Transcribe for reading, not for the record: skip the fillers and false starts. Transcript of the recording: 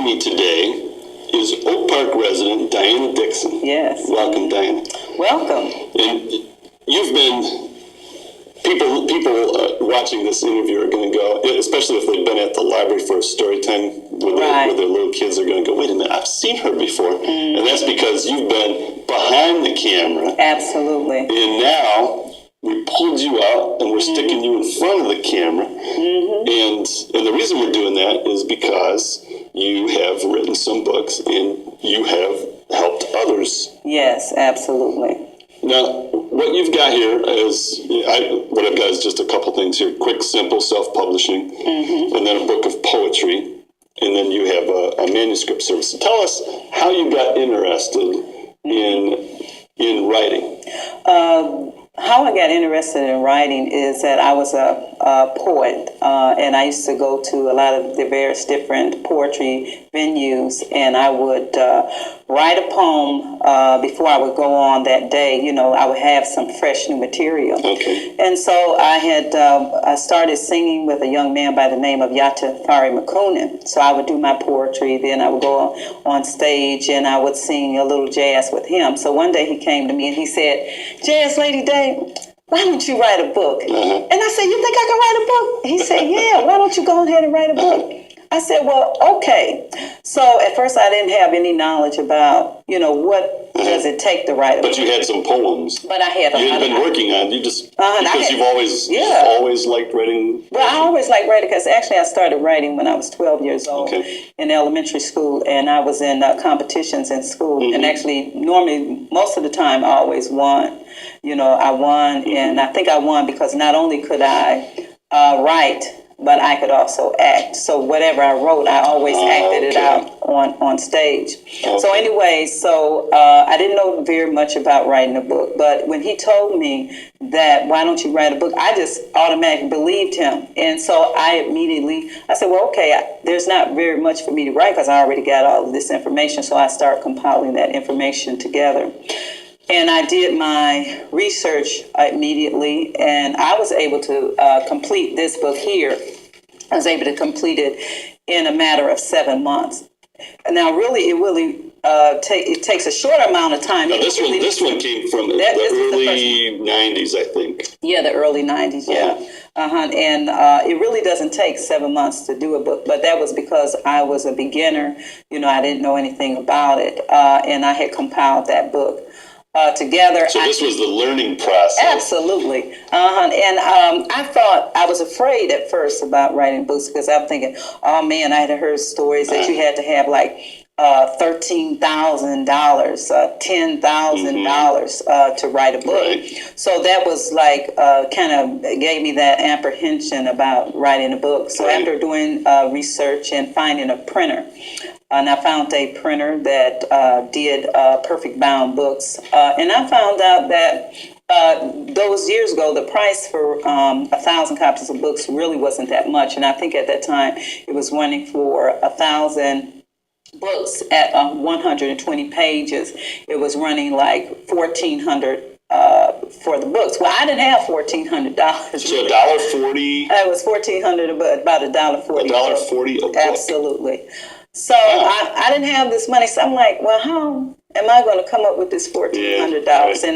me today is Oak Park resident Diana Dickson. Yes. Welcome, Diana. Welcome. And you've been, people watching this interview are going to go, especially if they've been at the library for a story time with their little kids, are going to go, wait a minute, I've seen her before. Mm-hmm. And that's because you've been behind the camera. Absolutely. And now we pulled you out and we're sticking you in front of the camera. Mm-hmm. And the reason we're doing that is because you have written some books and you have helped others. Yes, absolutely. Now, what you've got here is, what I've got is just a couple things here. Quick, simple, self-publishing, and then a book of poetry, and then you have a manuscript service. So tell us how you got interested in writing. How I got interested in writing is that I was a poet, and I used to go to a lot of the various different poetry venues, and I would write a poem before I would go on that day. You know, I would have some fresh new material. Okay. And so I started singing with a young man by the name of Yatafari Makunin. So I would do my poetry, then I would go on stage and I would sing a little jazz with him. So one day he came to me and he said, "Jazz Lady Day, why don't you write a book?" And I said, "You think I can write a book?" He said, "Yeah, why don't you go ahead and write a book?" I said, "Well, okay." So at first I didn't have any knowledge about, what does it take to write a book. But you had some poems. But I had a lot. You had been working on it. You just, because you've always liked writing. Well, I always liked writing because actually I started writing when I was 12 years old in elementary school, and I was in competitions in school. And actually, normally, most of the time, I always won. I won, and I think I won because not only could I write, but I could also act. So whatever I wrote, I always acted it out on stage. Okay. So anyway, I didn't know very much about writing a book, but when he told me that, why don't you write a book, I just automatically believed him. And so I said, well, okay, there's not very much for me to write because I already got all of this information. So I started compiling that information together. And I did my research immediately, and I was able to complete this book here. I was able to complete it in a matter of 7 months. Now, it takes a short amount of time. Now, this one came from the early 90s, I think. Yeah, the early 90s, yeah. And it really doesn't take 7 months to do a book, but that was because I was a beginner. I didn't know anything about it, and I had compiled that book together. So this was the learning process. Absolutely. And I was afraid at first about writing books because I'm thinking, oh man, I had heard stories that you had to have like $13,000, $10,000 to write a book. Right. So that was like kind of gave me that apprehension about writing a book. So after doing research and finding a printer, and I found a printer that did perfect bound books. And I found out that those years ago, the price for 1,000 copies of books really wasn't that much. And I think at that time it was running for 1,000 books at 120 pages. It was running like $1,400 for the books. Well, I didn't have $1,400. So $1.40. It was $1,400, but about $1.40. $1.40 a book. Absolutely. So I didn't have this money. So I'm like, well, how am I going to come up with this $1,400? And